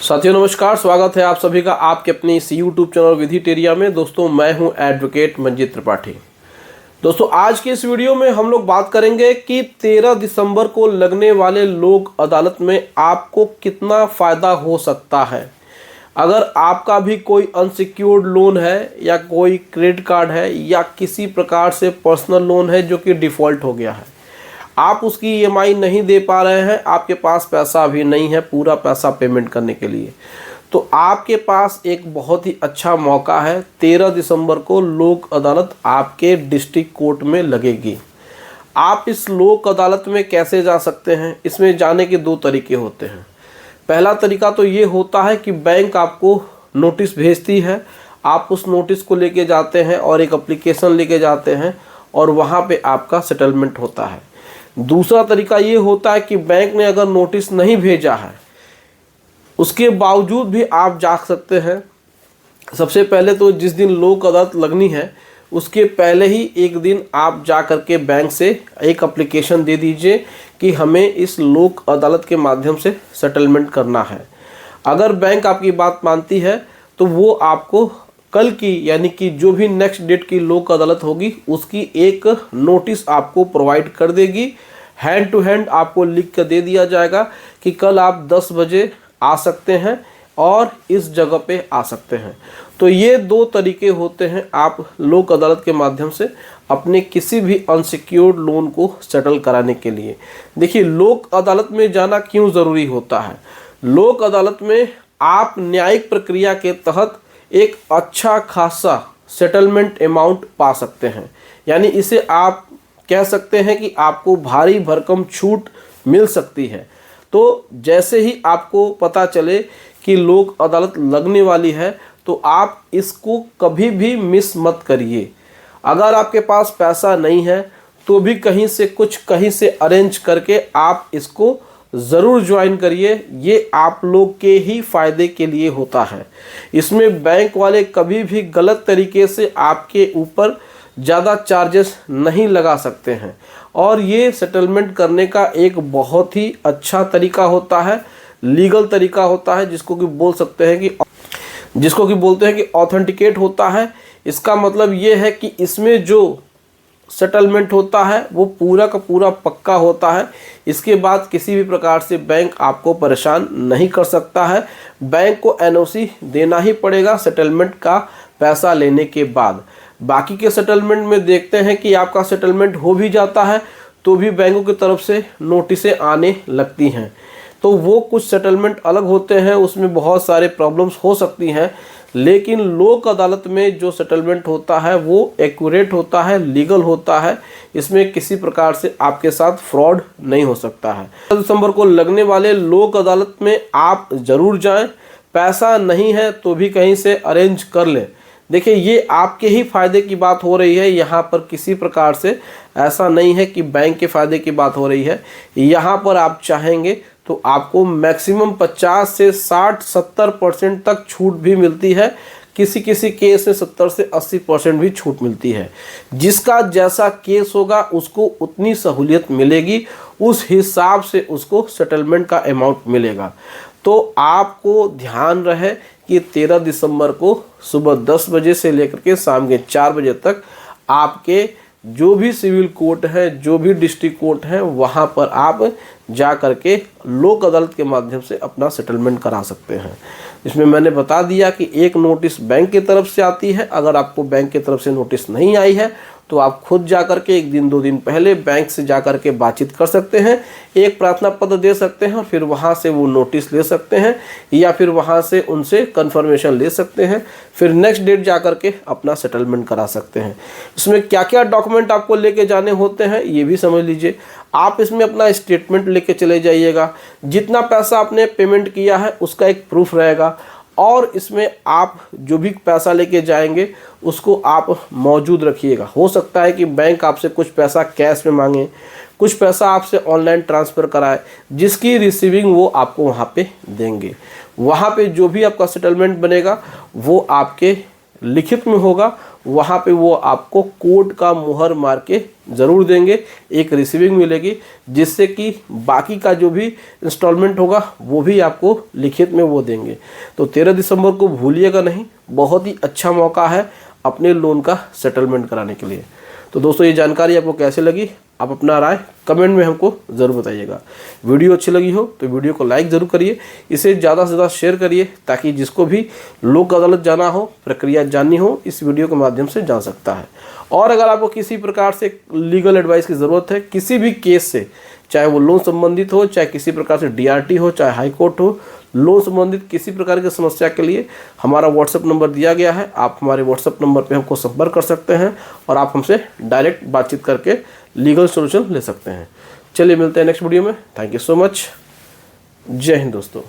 साथियों नमस्कार, स्वागत है आप सभी का आपके अपने इस यूट्यूब चैनल विधिटेरिया में। दोस्तों मैं हूं एडवोकेट मंजीत त्रिपाठी। दोस्तों आज के इस वीडियो में हम लोग बात करेंगे कि 13 दिसंबर को लगने वाले लोक अदालत में आपको कितना फ़ायदा हो सकता है। अगर आपका भी कोई अनसिक्योर्ड लोन है या कोई क्रेडिट कार्ड है या किसी प्रकार से पर्सनल लोन है जो कि डिफ़ॉल्ट हो गया है, आप उसकी ईएमआई नहीं दे पा रहे हैं, आपके पास पैसा अभी नहीं है पूरा पैसा पेमेंट करने के लिए, तो आपके पास एक बहुत ही अच्छा मौका है। 13 दिसंबर को लोक अदालत आपके डिस्ट्रिक्ट कोर्ट में लगेगी। आप इस लोक अदालत में कैसे जा सकते हैं, इसमें जाने के दो तरीके होते हैं। पहला तरीका तो ये होता है कि बैंक आपको नोटिस भेजती है, आप उस नोटिस को लेके जाते हैं और एक एप्लीकेशन लेके जाते हैं और वहाँ पे आपका सेटलमेंट होता है। दूसरा तरीका ये होता है कि बैंक ने अगर नोटिस नहीं भेजा है उसके बावजूद भी आप जा सकते हैं। सबसे पहले तो जिस दिन लोक अदालत लगनी है उसके पहले ही एक दिन आप जा कर के बैंक से एक एप्लीकेशन दे दीजिए कि हमें इस लोक अदालत के माध्यम से सेटलमेंट करना है। अगर बैंक आपकी बात मानती है तो वो आपको कल की यानी कि जो भी नेक्स्ट डेट की लोक अदालत होगी उसकी एक नोटिस आपको प्रोवाइड कर देगी। हैंड टू हैंड आपको लिख कर दे दिया जाएगा कि कल आप 10 बजे आ सकते हैं और इस जगह पे आ सकते हैं। तो ये दो तरीके होते हैं आप लोक अदालत के माध्यम से अपने किसी भी अनसिक्योर्ड लोन को सेटल कराने के लिए। देखिए लोक अदालत में जाना क्यों ज़रूरी होता है। लोक अदालत में आप न्यायिक प्रक्रिया के तहत एक अच्छा खासा सेटलमेंट अमाउंट पा सकते हैं, यानी इसे आप कह सकते हैं कि आपको भारी भरकम छूट मिल सकती है। तो जैसे ही आपको पता चले कि लोक अदालत लगने वाली है तो आप इसको कभी भी मिस मत करिए। अगर आपके पास पैसा नहीं है तो भी कहीं से अरेंज करके आप इसको ज़रूर ज्वाइन करिए। ये आप लोग के ही फ़ायदे के लिए होता है। इसमें बैंक वाले कभी भी गलत तरीके से आपके ऊपर ज़्यादा चार्जेस नहीं लगा सकते हैं और ये सेटलमेंट करने का एक बहुत ही अच्छा तरीका होता है, लीगल तरीका होता है, जिसको कि बोलते हैं कि ऑथेंटिकेट होता है। इसका मतलब ये है कि इसमें जो सेटलमेंट होता है वो पूरा का पूरा पक्का होता है। इसके बाद किसी भी प्रकार से बैंक आपको परेशान नहीं कर सकता है। बैंक को एनओसी देना ही पड़ेगा सेटलमेंट का पैसा लेने के बाद। बाकी के सेटलमेंट में देखते हैं कि आपका सेटलमेंट हो भी जाता है तो भी बैंकों की तरफ से नोटिसें आने लगती हैं। तो वो कुछ सेटलमेंट अलग होते हैं, उसमें बहुत सारे प्रॉब्लम्स हो सकती हैं, लेकिन लोक अदालत में जो सेटलमेंट होता है वो एक्यूरेट होता है, लीगल होता है। इसमें किसी प्रकार से आपके साथ फ्रॉड नहीं हो सकता है। 13 दिसंबर को लगने वाले लोक अदालत में आप ज़रूर जाएं। पैसा नहीं है तो भी कहीं से अरेंज कर लें। देखिए ये आपके ही फ़ायदे की बात हो रही है, यहाँ पर किसी प्रकार से ऐसा नहीं है कि बैंक के फ़ायदे की बात हो रही है। यहाँ पर आप चाहेंगे तो आपको मैक्सिमम 50 से 60-70% तक छूट भी मिलती है। किसी किसी केस में 70 से 80% भी छूट मिलती है। जिसका जैसा केस होगा उसको उतनी सहूलियत मिलेगी, उस हिसाब से उसको सेटलमेंट का अमाउंट मिलेगा। तो आपको ध्यान रहे कि 13 दिसंबर को सुबह 10 बजे से लेकर के शाम के 4 बजे तक आपके जो भी सिविल कोर्ट है, जो भी डिस्ट्रिक्ट कोर्ट है, वहाँ पर आप जा कर के लोक अदालत के माध्यम से अपना सेटलमेंट करा सकते हैं। इसमें मैंने बता दिया कि एक नोटिस बैंक की तरफ से आती है। अगर आपको बैंक की तरफ से नोटिस नहीं आई है तो आप खुद जा कर के 1 दिन 2 दिन पहले बैंक से जा कर के बातचीत कर सकते हैं, एक प्रार्थना पत्र दे सकते हैं, फिर वहाँ से वो नोटिस ले सकते हैं या फिर वहाँ से उनसे कंफर्मेशन ले सकते हैं, फिर नेक्स्ट डेट जा कर के अपना सेटलमेंट करा सकते हैं। इसमें क्या क्या डॉक्यूमेंट आपको लेके जाने होते हैं ये भी समझ लीजिए। आप इसमें अपना स्टेटमेंट लेके चले जाइएगा, जितना पैसा आपने पेमेंट किया है उसका एक प्रूफ रहेगा, और इसमें आप जो भी पैसा लेके जाएंगे उसको आप मौजूद रखिएगा। हो सकता है कि बैंक आपसे कुछ पैसा कैश में मांगे, कुछ पैसा आपसे ऑनलाइन ट्रांसफ़र कराए, जिसकी रिसीविंग वो आपको वहाँ पे देंगे। वहाँ पे जो भी आपका सेटलमेंट बनेगा वो आपके लिखित में होगा, वहाँ पे वो आपको कोर्ट का मुहर मार के ज़रूर देंगे, एक रिसीविंग मिलेगी, जिससे कि बाकी का जो भी इंस्टॉलमेंट होगा वो भी आपको लिखित में वो देंगे। तो 13 दिसंबर को भूलिएगा नहीं, बहुत ही अच्छा मौका है अपने लोन का सेटलमेंट कराने के लिए। तो दोस्तों ये जानकारी आपको कैसे लगी, आप अपना राय कमेंट में हमको ज़रूर बताइएगा। वीडियो अच्छी लगी हो तो वीडियो को लाइक ज़रूर करिए, इसे ज़्यादा से ज़्यादा शेयर करिए, ताकि जिसको भी लोक अदालत जाना हो, प्रक्रिया जाननी हो, इस वीडियो के माध्यम से जान सकता है। और अगर आपको किसी प्रकार से लीगल एडवाइस की ज़रूरत है किसी भी केस से, चाहे वो लोन संबंधित हो, चाहे किसी प्रकार से DRT हो, चाहे हाई कोर्ट हो, लोन संबंधित किसी प्रकार की समस्या के लिए हमारा व्हाट्सएप नंबर दिया गया है। आप हमारे व्हाट्सएप नंबर पे हमको संपर्क कर सकते हैं और आप हमसे डायरेक्ट बातचीत करके लीगल सॉल्यूशन ले सकते हैं। चलिए मिलते हैं नेक्स्ट वीडियो में। Thank you so much. जय हिंद दोस्तों।